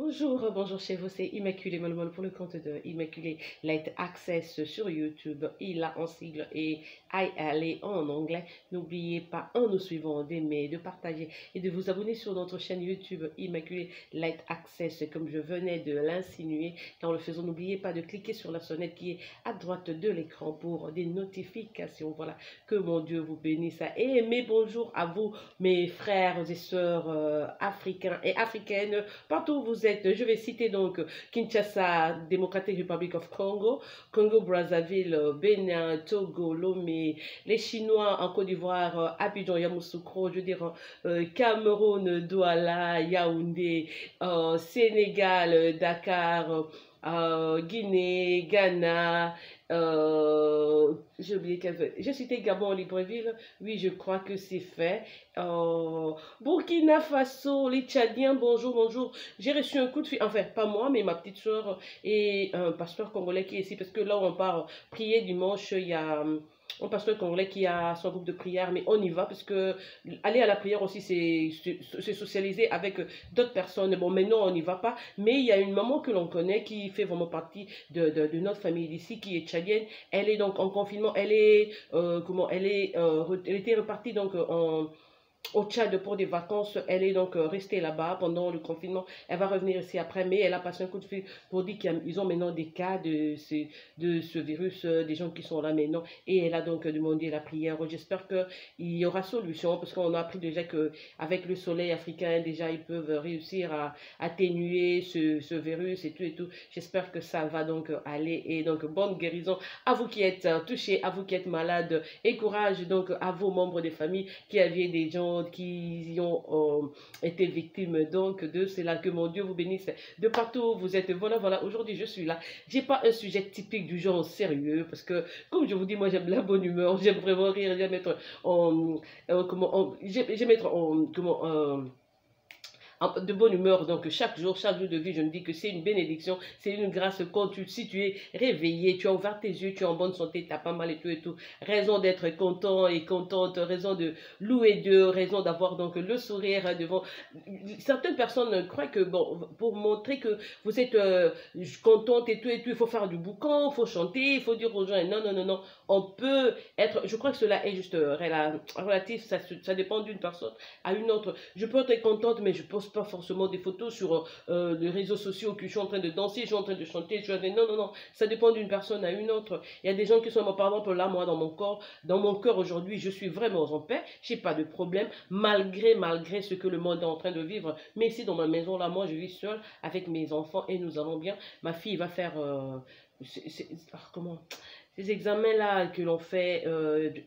Bonjour, bonjour chez vous, c'est Immaculée Molmol pour le compte de Immaculée Light Access sur YouTube. Il a en sigle et ILA en anglais. N'oubliez pas, en nous suivant, d'aimer, de partager et de vous abonner sur notre chaîne YouTube Immaculée Light Access, comme je venais de l'insinuer. Et en le faisant, n'oubliez pas de cliquer sur la sonnette qui est à droite de l'écran pour des notifications. Voilà, que mon Dieu vous bénisse. Et mes bonjours à vous, mes frères et sœurs africains et africaines, partout où vous êtes. Je vais citer donc Kinshasa, Democratic Republic of Congo, Congo Brazzaville, Bénin, Togo, Lomé, les Chinois en Côte d'Ivoire, Abidjan, Yamoussoukro, je veux dire Cameroun, Douala, Yaoundé, Sénégal, Dakar, Guinée, Ghana, j'ai oublié j'ai cité Gabon, Libreville, oui, je crois que c'est fait. Burkina Faso, les Tchadiens, bonjour, bonjour. J'ai reçu un coup de fil, enfin, pas moi, mais ma petite soeur et un pasteur congolais qui est ici, parce que là, on part prier dimanche, il y a un pasteur congolais qui a son groupe de prière, mais on y va parce que aller à la prière aussi, c'est socialiser avec d'autres personnes. Bon, maintenant, on n'y va pas, mais il y a une maman que l'on connaît qui fait vraiment partie de notre famille d'ici, qui est tchadienne. Elle est donc en confinement, elle est, elle était repartie donc au Tchad pour des vacances. Elle est donc restée là-bas pendant le confinement. Elle va revenir ici après, mais elle a passé un coup de fil pour dire qu'ils ont maintenant des cas de ce virus, des gens qui sont là maintenant. Et elle a donc demandé la prière. J'espère qu'il y aura solution, parce qu'on a appris déjà qu'avec le soleil africain, déjà, ils peuvent réussir à atténuer ce virus et tout et tout. J'espère que ça va donc aller. Et donc, bonne guérison à vous qui êtes touchés, à vous qui êtes malades. Et courage donc à vos membres des familles qui avaient des gens qui y ont été victimes donc de cela. Que mon Dieu vous bénisse de partout où vous êtes. Voilà, voilà, aujourd'hui je suis là. J'ai pas un sujet typique du genre sérieux, parce que comme je vous dis, moi j'aime la bonne humeur, j'aime vraiment rire, j'aime être j'aime être de bonne humeur. Donc chaque jour de vie, je me dis que c'est une bénédiction, c'est une grâce. Quand si tu es réveillé, tu as ouvert tes yeux, tu es en bonne santé, tu n'as pas mal et tout, raison d'être content et contente, raison de louer Dieu, raison d'avoir donc le sourire devant. Certaines personnes croient que, bon, pour montrer que vous êtes contente et tout, il faut faire du boucan, il faut chanter, il faut dire aux gens, non, non, non, non, on peut être, je crois que cela est juste relatif, ça dépend d'une personne à une autre. Je peux être contente, mais je ne poste pas forcément des photos sur les réseaux sociaux que je suis en train de danser, je suis en train de chanter, non, non, non, ça dépend d'une personne à une autre. Il y a des gens qui sont, par exemple, là, moi, dans mon cœur aujourd'hui, je suis vraiment en paix, je n'ai pas de problème, malgré ce que le monde est en train de vivre. Mais ici, dans ma maison, là, moi, je vis seule avec mes enfants et nous allons bien. Ma fille va faire, comment ces examens-là que l'on fait,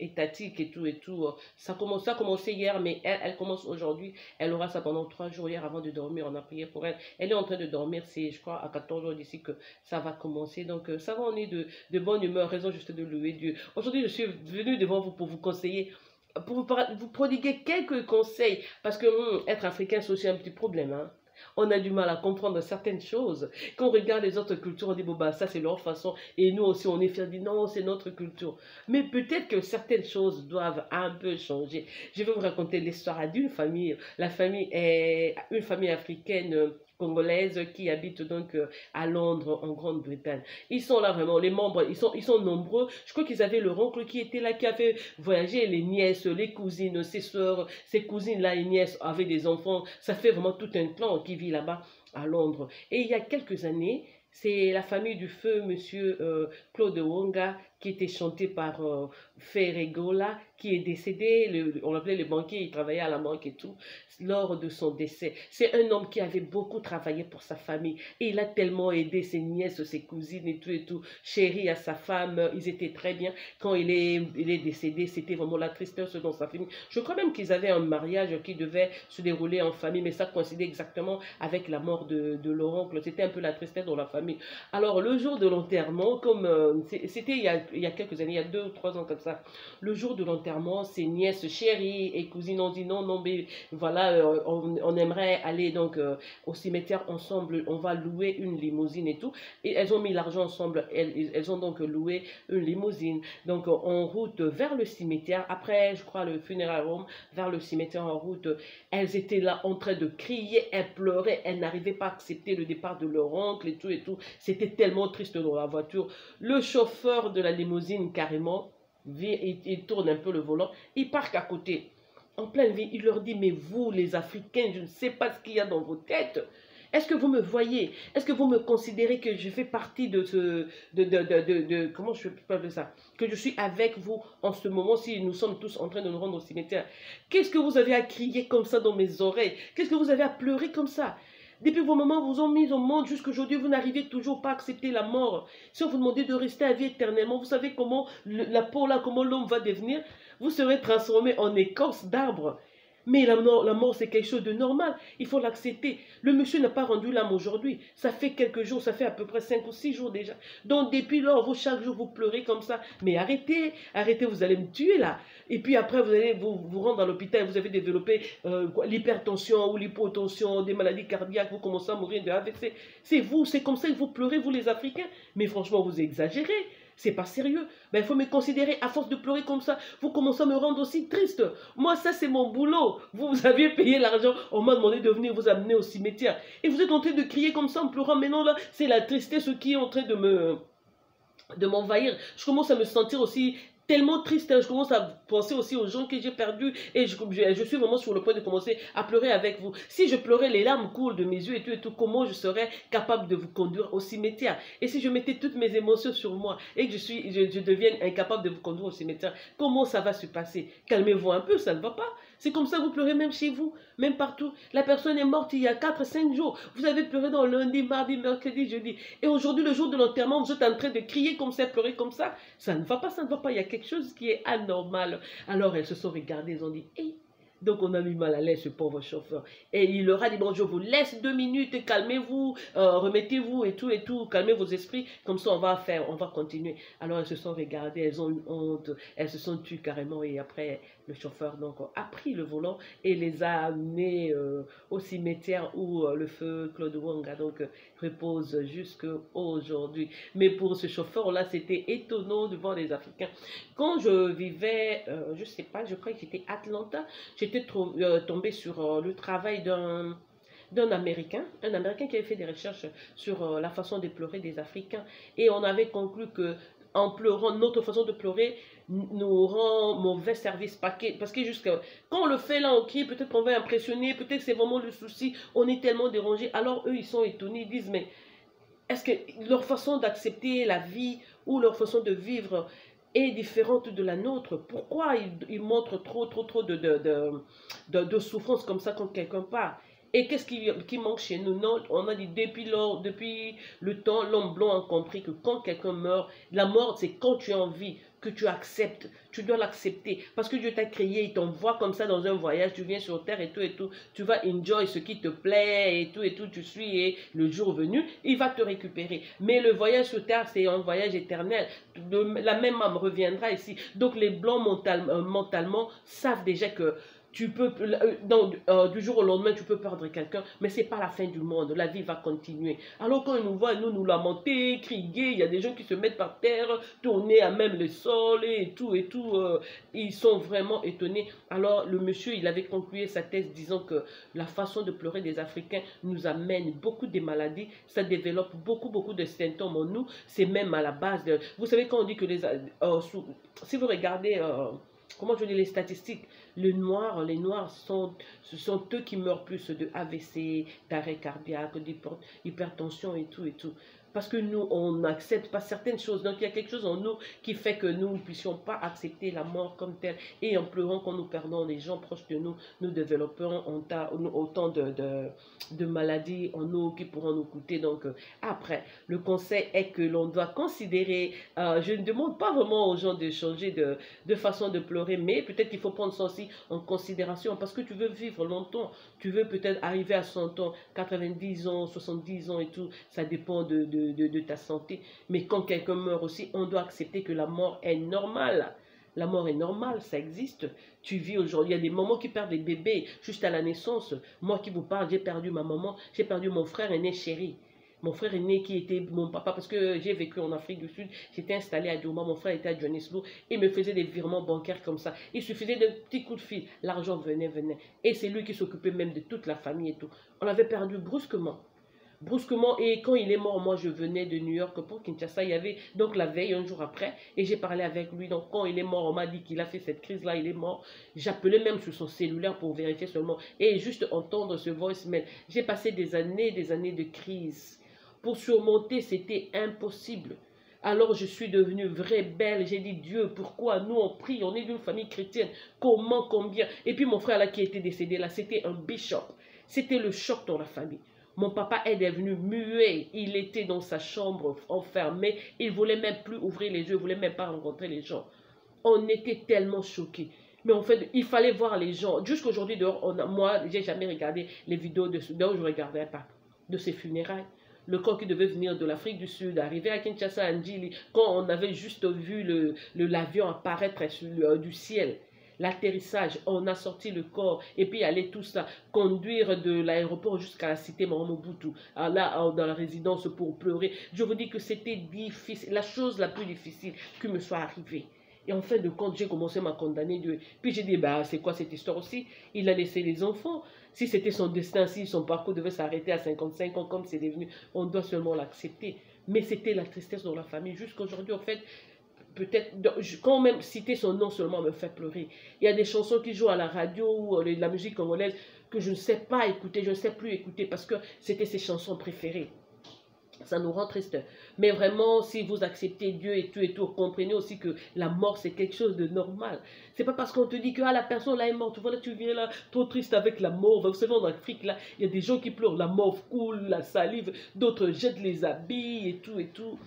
étatiques et tout, ça a commencé hier, mais elle commence aujourd'hui. Elle aura ça pendant 3 jours hier avant de dormir. On a prié pour elle. Elle est en train de dormir, c'est, je crois, à 14 jours d'ici que ça va commencer. Donc, ça va, on est de bonne humeur, raison juste de louer Dieu. Aujourd'hui, je suis venue devant vous pour vous conseiller, pour vous prodiguer quelques conseils, parce que être africain, c'est aussi un petit problème, hein. On a du mal à comprendre certaines choses. Quand on regarde les autres cultures, on dit, bon, bah, ça c'est leur façon. Et nous aussi, on est fiers de dire, non, c'est notre culture. Mais peut-être que certaines choses doivent un peu changer. Je vais vous raconter l'histoire d'une famille. La famille est une famille africaine congolaise qui habite donc à Londres, en Grande-Bretagne. Ils sont là vraiment, les membres, ils sont nombreux. Je crois qu'ils avaient leur oncle qui était là, qui avait voyagé, les nièces, les cousines, ses soeurs, ses cousines-là, les nièces avaient des enfants. Ça fait vraiment tout un clan qui vit là-bas à Londres. Et il y a quelques années, c'est la famille du feu monsieur Claude Wonga, qui était chanté par Ferregola, qui est décédé. On l'appelait le banquier, il travaillait à la banque et tout, lors de son décès. C'est un homme qui avait beaucoup travaillé pour sa famille. Et il a tellement aidé ses nièces, ses cousines et tout. Chéri à sa femme, ils étaient très bien. Quand il est décédé, c'était vraiment la tristesse dans sa famille. Je crois même qu'ils avaient un mariage qui devait se dérouler en famille, mais ça coïncidait exactement avec la mort de leur oncle. C'était un peu la tristesse dans la famille. Alors, le jour de l'enterrement, comme c'était il y a quelques années, il y a 2 ou 3 ans comme ça. Le jour de l'enterrement, ses nièces chéries et cousines ont dit non, non, mais voilà, on aimerait aller donc au cimetière ensemble, on va louer une limousine et tout. Et elles ont mis l'argent ensemble, elles ont donc loué une limousine. Donc en route vers le cimetière, après je crois le funeral home, vers le cimetière en route, elles étaient là en train de crier, elles pleuraient, elles n'arrivaient pas à accepter le départ de leur oncle et tout et tout. C'était tellement triste dans la voiture. Le chauffeur de la limousine carrément, il tourne un peu le volant, il parque à côté. En pleine vie, il leur dit, mais vous les Africains, je ne sais pas ce qu'il y a dans vos têtes. Est-ce que vous me voyez? Est-ce que vous me considérez que je fais partie de ce... comment je peux appeler ça? Que je suis avec vous en ce moment si nous sommes tous en train de nous rendre au cimetière. Qu'est-ce que vous avez à crier comme ça dans mes oreilles? Qu'est-ce que vous avez à pleurer comme ça? Depuis vos moments vous ont mis au monde jusqu'à aujourd'hui, vous n'arrivez toujours pas à accepter la mort. Si on vous demandait de rester à vie éternellement, vous savez comment la peau là, comment l'homme va devenir? Vous serez transformé en écorce d'arbre. Mais la mort c'est quelque chose de normal. Il faut l'accepter. Le monsieur n'a pas rendu l'âme aujourd'hui. Ça fait quelques jours, ça fait à peu près 5 ou 6 jours déjà. Donc depuis lors, vous, chaque jour, vous pleurez comme ça. Mais arrêtez, arrêtez, vous allez me tuer là. Et puis après, vous allez vous rendre à l'hôpital, vous avez développé l'hypertension ou l'hypotension, des maladies cardiaques, vous commencez à mourir de AVC. C'est vous, c'est comme ça que vous pleurez, vous les Africains. Mais franchement, vous exagérez. C'est pas sérieux. Ben, il faut me considérer, à force de pleurer comme ça, vous commencez à me rendre aussi triste. Moi, ça, c'est mon boulot. Vous aviez payé l'argent, on m'a demandé de venir vous amener au cimetière. Et vous êtes en train de crier comme ça en pleurant. Mais non, là, c'est la tristesse qui est en train de m'envahir. Je commence à me sentir aussi tellement triste, hein. Je commence à penser aussi aux gens que j'ai perdus et je suis vraiment sur le point de commencer à pleurer avec vous. Si je pleurais, les larmes coulent de mes yeux et tout, comment je serais capable de vous conduire au cimetière? Et si je mettais toutes mes émotions sur moi et que je devienne incapable de vous conduire au cimetière, comment ça va se passer? Calmez-vous un peu, ça ne va pas. C'est comme ça que vous pleurez même chez vous, même partout. La personne est morte il y a 4-5 jours. Vous avez pleuré dans lundi, mardi, mercredi, jeudi. Et aujourd'hui, le jour de l'enterrement, vous êtes en train de crier comme ça, pleurer comme ça. Ça ne va pas, ça ne va pas. Il y a quelque chose qui est anormal. Alors elles se sont regardées, elles ont dit, hey. Donc on a mis mal à l'aise ce pauvre chauffeur. Et il leur a dit, bon, je vous laisse 2 minutes, calmez-vous, remettez-vous et tout, calmez vos esprits, comme ça on va continuer. Alors elles se sont regardées, elles ont eu honte, elles se sont tues carrément et après le chauffeur donc a pris le volant et les a amenés au cimetière où le feu Claude Wanga donc repose jusqu'à aujourd'hui. Mais pour ce chauffeur-là, c'était étonnant de voir les Africains. Quand je vivais, je sais pas, je crois que j'étais à Atlanta, j'étais tombée sur le travail d'un Américain, un Américain qui avait fait des recherches sur la façon de pleurer des Africains. Et on avait conclu que en pleurant, notre façon de pleurer nous rend mauvais service paquet. Parce que jusqu'à quand on le fait là, on crie, peut-être qu'on va impressionner, peut-être c'est vraiment le souci, on est tellement dérangé. Alors eux, ils sont étonnés, ils disent, mais est-ce que leur façon d'accepter la vie ou leur façon de vivre est différente de la nôtre? Pourquoi ils montrent trop de souffrance comme ça quand quelqu'un part? Et qu'est-ce qui manque chez nous? Non, on a dit depuis le temps, l'homme blanc a compris que quand quelqu'un meurt, la mort c'est quand tu es en vie, que tu acceptes, tu dois l'accepter. Parce que Dieu t'a créé, il t'envoie comme ça dans un voyage, tu viens sur terre et tout, tu vas enjoy ce qui te plaît et tout, tu suis et le jour venu, il va te récupérer. Mais le voyage sur terre, c'est un voyage éternel. La même âme reviendra ici. Donc les blancs mentalement savent déjà que tu peux, du jour au lendemain, tu peux perdre quelqu'un, mais ce n'est pas la fin du monde, la vie va continuer. Alors quand ils nous voient, nous lamenter, crier, il y a des gens qui se mettent par terre, tourner à même le sol et tout, ils sont vraiment étonnés. Alors le monsieur, il avait conclu sa thèse disant que la façon de pleurer des Africains nous amène beaucoup de maladies, ça développe beaucoup de symptômes en nous, c'est même à la base de... Vous savez quand on dit que si vous regardez... comment je dis les statistiques, les noirs, ce sont eux qui meurent plus de AVC, d'arrêt cardiaque, d'hypertension et tout. Parce que nous, on n'accepte pas certaines choses. Donc, il y a quelque chose en nous qui fait que nous ne puissions pas accepter la mort comme telle. Et en pleurant, quand nous perdons les gens proches de nous, nous développons autant de maladies en nous qui pourront nous coûter. Donc, après, le conseil est que l'on doit considérer, je ne demande pas vraiment aux gens de changer de façon de pleurer, mais peut-être qu'il faut prendre ça aussi en considération parce que tu veux vivre longtemps. Tu veux peut-être arriver à 100 ans, 90 ans, 70 ans et tout. Ça dépend de ta santé. Mais quand quelqu'un meurt aussi, on doit accepter que la mort est normale. La mort est normale, ça existe. Tu vis aujourd'hui, il y a des mamans qui perdent des bébés juste à la naissance. Moi qui vous parle, j'ai perdu ma maman, j'ai perdu mon frère aîné chéri. Mon frère aîné qui était mon papa, parce que j'ai vécu en Afrique du Sud, j'étais installée à Djouma, mon frère était à Johannesburg, il me faisait des virements bancaires comme ça. Il suffisait d'un petit coup de fil, l'argent venait. Et c'est lui qui s'occupait même de toute la famille et tout. On l'avait perdu brusquement. Brusquement, et quand il est mort, moi je venais de New York pour Kinshasa, il y avait donc la veille, un jour après, et j'ai parlé avec lui. Donc quand il est mort, on m'a dit qu'il a fait cette crise-là, il est mort. J'appelais même sur son cellulaire pour vérifier seulement, et juste entendre ce voicemail. J'ai passé des années de crise. Pour surmonter, c'était impossible. Alors je suis devenue vraie belle. J'ai dit, Dieu, pourquoi nous on prie, on est d'une famille chrétienne. Comment, combien? Et puis mon frère là qui était décédé là, c'était un bishop. C'était le choc dans la famille. Mon papa est devenu muet. Il était dans sa chambre enfermé. Il ne voulait même plus ouvrir les yeux. Il ne voulait même pas rencontrer les gens. On était tellement choqués. Mais en fait, il fallait voir les gens. Jusqu'aujourd'hui, moi, je n'ai jamais regardé les vidéos de je ne regardais pas de ces funérailles. Le corps qui devait venir de l'Afrique du Sud, arriver à Kinshasa, à Ndjili, quand on avait juste vu l'avion apparaître du ciel. L'atterrissage, on a sorti le corps et puis aller tout ça, conduire de l'aéroport jusqu'à la cité Mobutu, là dans la résidence pour pleurer. Je vous dis que c'était difficile, la chose la plus difficile qui me soit arrivée. Et en fin de compte, j'ai commencé à condamner Dieu. Puis j'ai dit, bah, c'est quoi cette histoire aussi? Il a laissé les enfants. Si c'était son destin, si son parcours devait s'arrêter à 55 ans, comme c'est devenu, on doit seulement l'accepter. Mais c'était la tristesse dans la famille. Jusqu'aujourd'hui, en fait, peut-être, quand même citer son nom seulement me fait pleurer. Il y a des chansons qui jouent à la radio ou de la musique congolaise que je ne sais pas écouter, je ne sais plus écouter parce que c'était ses chansons préférées. Ça nous rend triste. Mais vraiment, si vous acceptez Dieu et tout, comprenez aussi que la mort, c'est quelque chose de normal. C'est pas parce qu'on te dit que la personne là est morte, voilà, tu viens là, trop triste avec la mort. Vous savez, en Afrique, là, il y a des gens qui pleurent, la mort coule, la salive, d'autres jettent les habits et tout.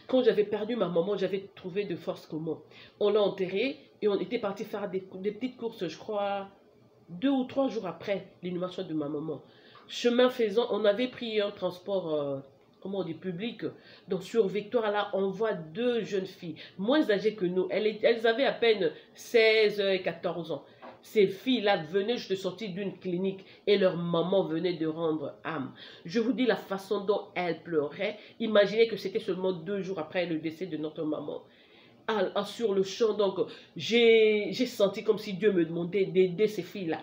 Quand j'avais perdu ma maman, j'avais trouvé de force comment. On l'a enterrée et on était parti faire des petites courses, je crois, 2 ou 3 jours après l'inhumation de ma maman. Chemin faisant, on avait pris un transport comment on dit, public. Donc sur Victoire, là, on voit 2 jeunes filles, moins âgées que nous. Elles avaient à peine 16 et 14 ans. Ces filles-là venaient juste de sortir d'une clinique et leur maman venait de rendre âme. Je vous dis la façon dont elles pleuraient. Imaginez que c'était seulement 2 jours après le décès de notre maman. Sur le champ, donc, j'ai senti comme si Dieu me demandait d'aider ces filles-là.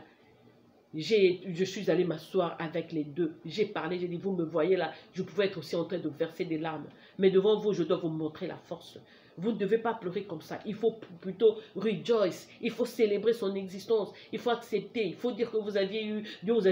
Je suis allée m'asseoir avec les 2. J'ai parlé, j'ai dit, vous me voyez là, je pouvais être aussi en train de verser des larmes. Mais devant vous, je dois vous montrer la force. Vous ne devez pas pleurer comme ça. Il faut plutôt rejoice. Il faut célébrer son existence. Il faut accepter. Il faut dire que vous aviez eu, Dieu vous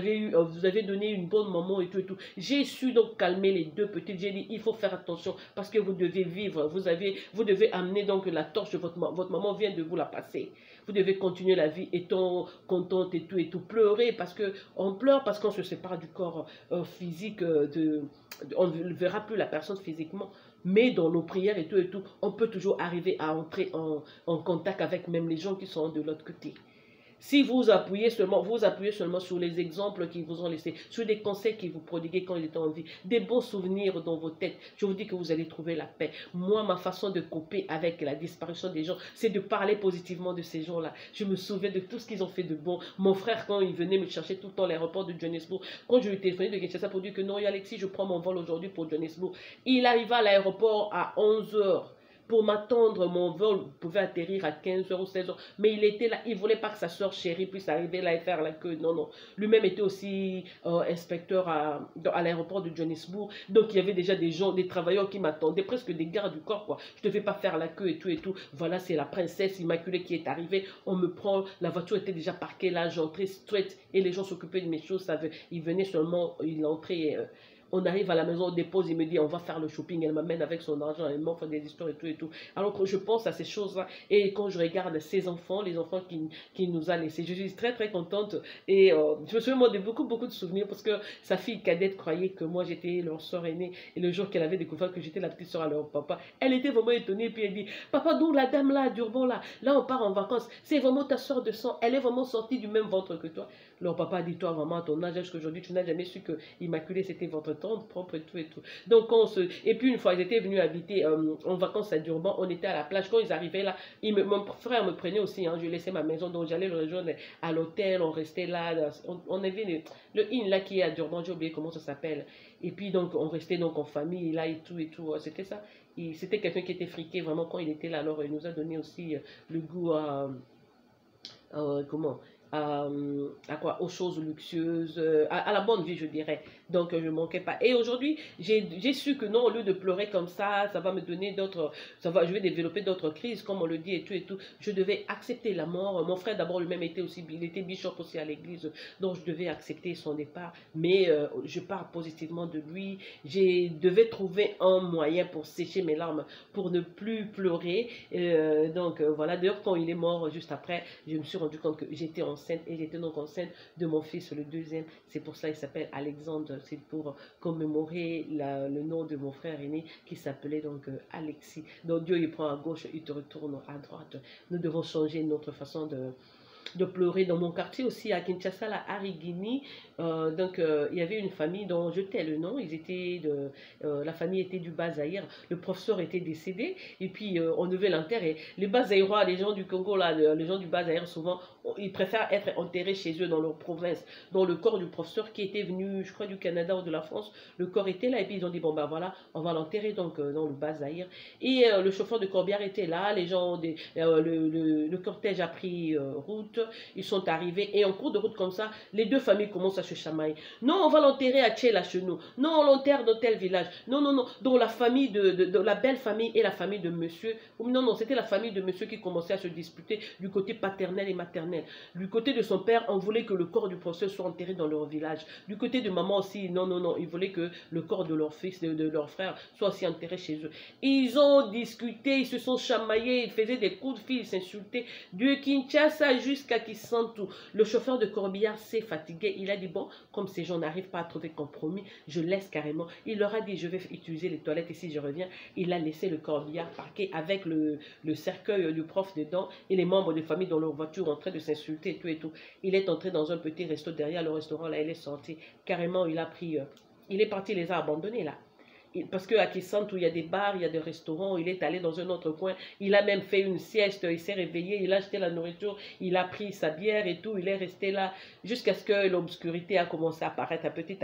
avez donné une bonne maman et tout. J'ai su donc calmer les 2 petites. J'ai dit, il faut faire attention parce que vous devez vivre. Vous devez amener donc la torche de votre maman vient de vous la passer. Vous devez continuer la vie étant contente et tout. Pleurer parce qu'on pleure parce qu'on se sépare du corps physique. On ne verra plus la personne physiquement. Mais dans nos prières et tout, on peut toujours arriver à entrer en contact avec même les gens qui sont de l'autre côté. Si vous appuyez seulement sur les exemples qu'ils vous ont laissés, sur des conseils qu'ils vous prodiguaient quand ils étaient en vie, des bons souvenirs dans vos têtes, je vous dis que vous allez trouver la paix. Moi, ma façon de couper avec la disparition des gens, c'est de parler positivement de ces gens-là. Je me souviens de tout ce qu'ils ont fait de bon. Mon frère, quand il venait me chercher tout le temps à l'aéroport de Johannesburg, quand je lui téléphoné de Kinshasa pour dire que non, Alexis, je prends mon vol aujourd'hui pour Johannesburg, il arriva à l'aéroport à 11 h. Pour m'attendre, mon vol pouvait atterrir à 15 h ou 16 h. Mais il était là, il ne voulait pas que sa soeur chérie puisse arriver là et faire la queue. Non. Lui-même était aussi inspecteur à l'aéroport de Johannesburg. Donc il y avait déjà des gens, des travailleurs qui m'attendaient, presque des gardes du corps, quoi. Je ne devais pas faire la queue et tout. Voilà, c'est la princesse Immaculée qui est arrivée. On me prend, la voiture était déjà parquée là, j'entrais straight et les gens s'occupaient de mes choses. Ils venaient seulement, ils entraient. On arrive à la maison, on dépose, il me dit on va faire le shopping, elle m'amène avec son argent, elle m'offre des histoires et tout. Alors que je pense à ces choses-là et quand je regarde ces enfants, les enfants qui nous a laissés, je suis très très contente et je me souviens moi de beaucoup de souvenirs parce que sa fille cadette croyait que moi j'étais leur soeur aînée et le jour qu'elle avait découvert que j'étais la petite soeur à leur papa, elle était vraiment étonnée puis elle dit papa donc la dame là à Durban là on part en vacances, c'est vraiment ta soeur de sang, elle est vraiment sortie du même ventre que toi. Leur papa a dit, toi, maman, à ton âge, jusqu'à aujourd'hui, tu n'as jamais su que Immaculée, c'était votre tante propre et tout et tout. Donc, et puis, une fois, ils étaient venus habiter en vacances à Durban, on était à la plage. Quand ils arrivaient là, mon frère me prenait aussi, hein, je laissais ma maison, donc j'allais le rejoindre à l'hôtel, on restait là. On avait le inn là qui est à Durban, j'ai oublié comment ça s'appelle. Et puis, donc, on restait donc en famille là et tout et tout. C'était ça. C'était quelqu'un qui était friqué vraiment quand il était là. Alors, il nous a donné aussi le goût comment à quoi aux choses luxueuses, à la bonne vie, je dirais. Donc, je ne manquais pas. Et aujourd'hui, j'ai su que non, au lieu de pleurer comme ça va me donner d'autres, je vais développer d'autres crises, comme on le dit et tout et tout. Je devais accepter la mort. Mon frère, d'abord, lui-même était aussi, il était bishop aussi à l'église, donc je devais accepter son départ. Mais je parle positivement de lui. Je devais trouver un moyen pour sécher mes larmes, pour ne plus pleurer. Donc, voilà. D'ailleurs, quand il est mort, juste après, je me suis rendu compte que j'étais enceinte et j'étais donc enceinte de mon fils, le deuxième. C'est pour ça qu'il s'appelle Alexandre. C'est pour commémorer le nom de mon frère aîné qui s'appelait donc Alexis. Donc Dieu il prend à gauche, il te retourne à droite. Nous devons changer notre façon de pleurer. Dans mon quartier aussi, à Kinshasa, à Arigini, il y avait une famille dont je tais le nom. La famille était du Bas-Zaïre. Le professeur était décédé et puis on devait l'enterrer. Les Bas-Zaïrois, les gens du Congo, là, les gens du Bas-Zaïre, souvent, ils préfèrent être enterrés chez eux dans leur province. Dans le corps du professeur qui était venu, je crois, du Canada ou de la France, le corps était là et puis ils ont dit, bon ben voilà, on va l'enterrer donc dans le Bas-Zaïre. Et le chauffeur de corbière était là, les gens, le cortège a pris route, ils sont arrivés et en cours de route comme ça, les deux familles commencent à se chamailler. Non, on va l'enterrer à Tchela chez nous. Non, on l'enterre dans tel village. Non, non, non. Donc la famille de la belle famille et la famille de monsieur. Non, non, c'était la famille de monsieur qui commençait à se disputer du côté paternel et maternel. Du côté de son père, on voulait que le corps du professeur soit enterré dans leur village. Du côté de maman aussi, non, non, non. Ils voulaient que le corps de leur fils, de leur frère, soit aussi enterré chez eux. Ils ont discuté, ils se sont chamaillés, ils faisaient des coups de fil, ils s'insultaient. De Kinshasa jusqu'à Kisantu. Le chauffeur de corbillard s'est fatigué. Il a dit, bon, comme ces gens n'arrivent pas à trouver compromis, je laisse carrément. Il leur a dit, je vais utiliser les toilettes et si je reviens, il a laissé le corbillard parqué avec le cercueil du prof dedans et les membres de famille dans leur voiture en train de s'insulter et tout et tout. Il est entré dans un petit resto derrière le restaurant, là, il est sorti. Carrément, il a pris, il est parti, il les a abandonnés là. Parce qu'à Kisantu, il y a des bars, il y a des restaurants, il est allé dans un autre coin, il a même fait une sieste, il s'est réveillé, il a acheté la nourriture, il a pris sa bière et tout, il est resté là jusqu'à ce que l'obscurité a commencé à apparaître à petit,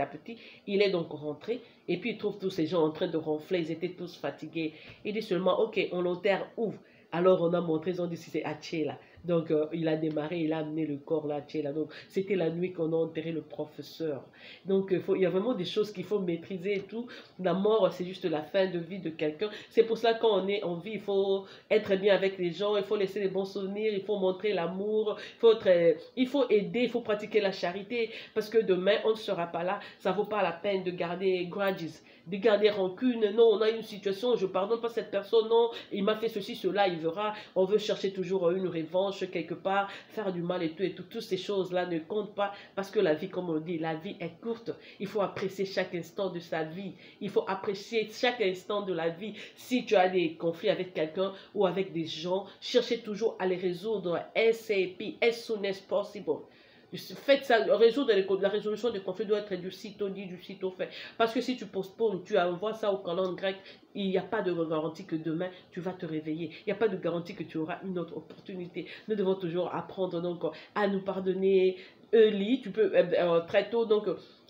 il est donc rentré, et puis il trouve tous ces gens en train de ronfler, ils étaient tous fatigués, il dit seulement, ok, on l'enterre où? Alors on a montré, ils ont dit si c'est à Tchela. Donc il a démarré, il a amené le corps là à Tchela. Donc c'était la nuit qu'on a enterré le professeur. Donc il y a vraiment des choses qu'il faut maîtriser et tout. La mort, c'est juste la fin de vie de quelqu'un. C'est pour ça quand on est en vie, il faut être bien avec les gens, il faut laisser les bons souvenirs, il faut montrer l'amour, il faut aider, il faut pratiquer la charité. Parce que demain, on ne sera pas là. Ça ne vaut pas la peine de garder grudges, de garder rancune. Non, on a une situation, je ne pardonne pas cette personne, non, il m'a fait ceci, cela, il verra. On veut chercher toujours une revanche quelque part, faire du mal et tout, toutes ces choses-là ne comptent pas parce que la vie, comme on dit, la vie est courte. Il faut apprécier chaque instant de sa vie. Il faut apprécier chaque instant de la vie. Si tu as des conflits avec quelqu'un ou avec des gens, cherchez toujours à les résoudre ASAP, as soon as possible. Faites ça, la résolution des conflits doit être du sitôt dit, du sitôt fait. Parce que si tu postpones, tu envoies ça au calendrier grec, il n'y a pas de garantie que demain tu vas te réveiller. Il n'y a pas de garantie que tu auras une autre opportunité. Nous devons toujours apprendre donc à nous pardonner. Early, tu peux très tôt donc.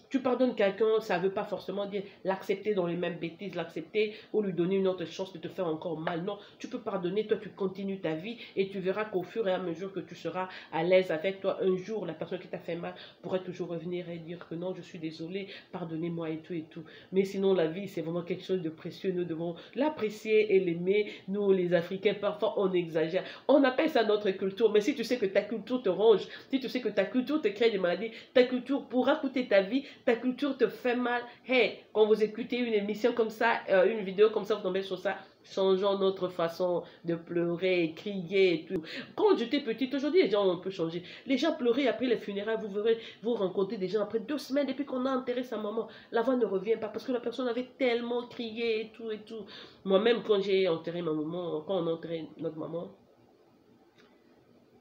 Tu pardonnes quelqu'un, ça ne veut pas forcément dire l'accepter dans les mêmes bêtises, l'accepter ou lui donner une autre chance de te faire encore mal. Non, tu peux pardonner, toi tu continues ta vie et tu verras qu'au fur et à mesure que tu seras à l'aise avec toi, un jour la personne qui t'a fait mal pourrait toujours revenir et dire que non, je suis désolé, pardonnez-moi et tout et tout. Mais sinon la vie c'est vraiment quelque chose de précieux, nous devons l'apprécier et l'aimer. Nous les Africains parfois on exagère, on appelle ça notre culture, mais si tu sais que ta culture te ronge, si tu sais que ta culture te crée des maladies, ta culture pourra coûter ta vie, ta culture te fait mal. Hey, quand vous écoutez une émission comme ça, une vidéo comme ça, vous tombez sur ça, changeons notre façon de pleurer, crier et tout. Quand j'étais petite, aujourd'hui les gens ont un peu changé. Les gens pleuraient après les funérailles, vous verrez, vous rencontrez des gens après 2 semaines, depuis qu'on a enterré sa maman, la voix ne revient pas parce que la personne avait tellement crié et tout et tout. Moi-même, quand j'ai enterré ma maman, quand on a enterré notre maman,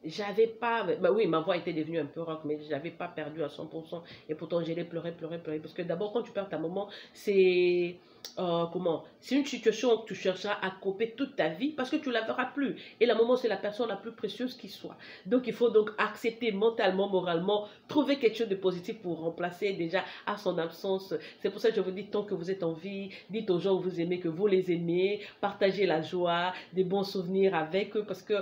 j'avais pas, bah oui, ma voix était devenue un peu rock, mais j'avais pas perdu à 100%. Et pourtant, j'allais pleurer, pleurer, pleurer. Parce que d'abord, quand tu perds ta maman, c'est, comment, c'est une situation que tu chercheras à couper toute ta vie parce que tu la verras plus. Et la maman, c'est la personne la plus précieuse qui soit. Donc, il faut donc accepter mentalement, moralement, trouver quelque chose de positif pour remplacer déjà à son absence. C'est pour ça que je vous dis, tant que vous êtes en vie, dites aux gens que vous aimez, que vous les aimez, partagez la joie, des bons souvenirs avec eux parce que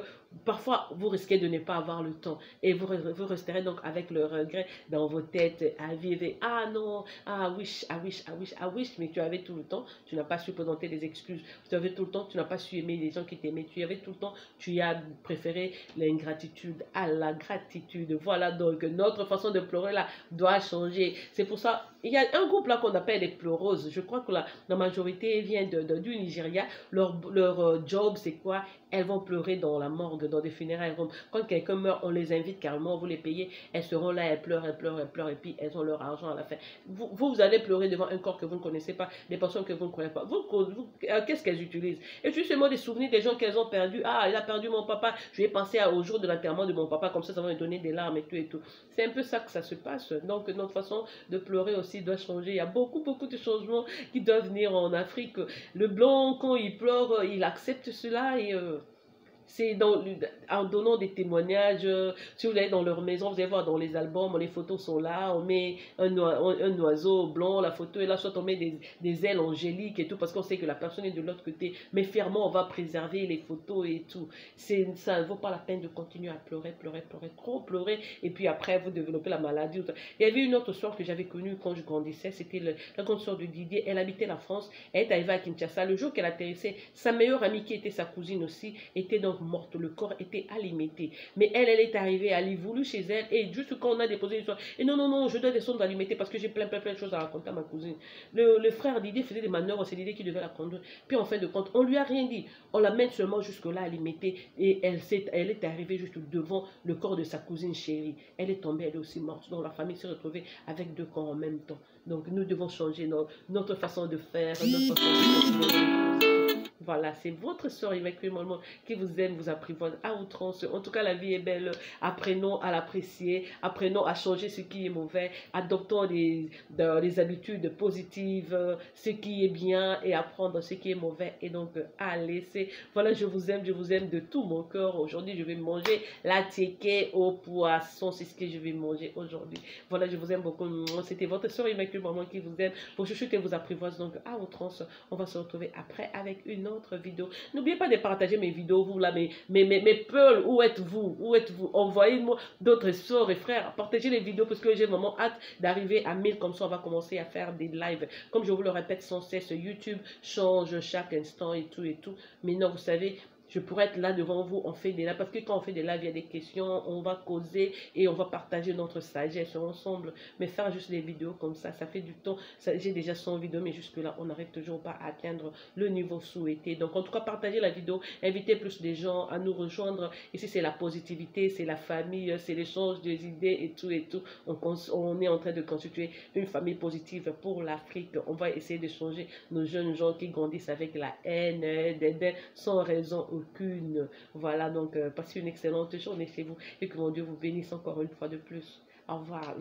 parfois, vous risquez de ne pas avoir le temps et vous resterez donc avec le regret dans vos têtes à vivre. Ah non, ah wish, ah wish, ah wish, ah wish, mais tu avais tout le temps, tu n'as pas su présenter des excuses. Tu avais tout le temps, tu n'as pas su aimer les gens qui t'aimaient. Tu avais tout le temps, tu as préféré l'ingratitude à la gratitude. Voilà donc notre façon de pleurer là doit changer. C'est pour ça, il y a un groupe là qu'on appelle les pleureuses. Je crois que la majorité vient du Nigeria. Leur job, c'est quoi? Elles vont pleurer dans la morgue, dans des funérailles. Quand quelqu'un meurt, on les invite carrément, vous les payez. Elles seront là, elles pleurent, elles pleurent, elles pleurent, et puis elles ont leur argent à la fin. Vous allez pleurer devant un corps que vous ne connaissez pas, des personnes que vous ne connaissez pas. Qu'est-ce qu'elles utilisent? Et justement des souvenirs des gens qu'elles ont perdus. Ah, il a perdu mon papa. Je vais penser au jour de l'enterrement de mon papa, comme ça va me donner des larmes et tout et tout. C'est un peu ça que ça se passe. Donc notre façon de pleurer aussi doit changer. Il y a beaucoup, beaucoup de changements qui doivent venir en Afrique. Le blanc, quand il pleure, il accepte cela et c'est en donnant des témoignages. Si vous allez dans leur maison, vous allez voir dans les albums, les photos sont là, on met un oiseau blanc, la photo est là, soit on met des ailes angéliques et tout, parce qu'on sait que la personne est de l'autre côté, mais fièrement on va préserver les photos et tout. Ça ne vaut pas la peine de continuer à pleurer, pleurer, pleurer, trop pleurer, et puis après vous développez la maladie. Il y avait une autre soeur que j'avais connue quand je grandissais, c'était la grande soeur de Didier. Elle habitait la France, elle est arrivée à Kinshasa. Le jour qu'elle atterrissait, sa meilleure amie qui était sa cousine aussi, était donc morte, le corps était alimité. Mais elle est arrivée, elle est voulu chez elle, et juste quand on a déposé l'histoire, et non, non, non, je dois descendre alimenter parce que j'ai plein de choses à raconter à ma cousine. Le frère Didier faisait des manœuvres, c'est Didier qui devait la conduire. Puis en fin de compte, on lui a rien dit. On l'amène seulement jusque-là alimenter, et elle est arrivée juste devant le corps de sa cousine chérie. Elle est tombée, elle est aussi morte. Donc la famille s'est retrouvée avec deux corps en même temps. Donc nous devons changer notre façon de faire, notre façon de faire. Voilà, c'est votre soeur Immaculée Mollement qui vous aime, vous apprivoise à outrance. En tout cas, la vie est belle. Apprenons à l'apprécier, apprenons à changer ce qui est mauvais, adoptons des habitudes positives, ce qui est bien et apprendre ce qui est mauvais. Et donc, à laisser. Voilà, je vous aime de tout mon cœur. Aujourd'hui, je vais manger la tiéké au poisson. C'est ce que je vais manger aujourd'hui. Voilà, je vous aime beaucoup. C'était votre soeur Immaculée Mollement qui vous aime. Vos chouchoutes et vous apprivoise donc à outrance. On va se retrouver après avec une autre vidéo. N'oubliez pas de partager mes vidéos, vous là, mes peuls, où êtes-vous? Où êtes-vous? Envoyez-moi d'autres soeurs et frères, partagez les vidéos parce que j'ai vraiment hâte d'arriver à 1000, comme ça on va commencer à faire des lives. Comme je vous le répète sans cesse, YouTube change chaque instant et tout et tout. Mais non, vous savez, je pourrais être là devant vous, on fait des lives, parce que quand on fait des lives, il y a des questions, on va causer et on va partager notre sagesse ensemble. Mais faire juste des vidéos comme ça fait du temps. J'ai déjà 100 vidéos, mais jusque-là, on n'arrive toujours pas à atteindre le niveau souhaité. Donc, en tout cas, partagez la vidéo, invitez plus de gens à nous rejoindre. Ici, c'est la positivité, c'est la famille, c'est l'échange des idées et tout et tout. On est en train de constituer une famille positive pour l'Afrique. On va essayer de changer nos jeunes gens qui grandissent avec la haine, sans raison aucune. Voilà, donc passez une excellente journée chez vous et que mon Dieu vous bénisse encore une fois de plus. Au revoir.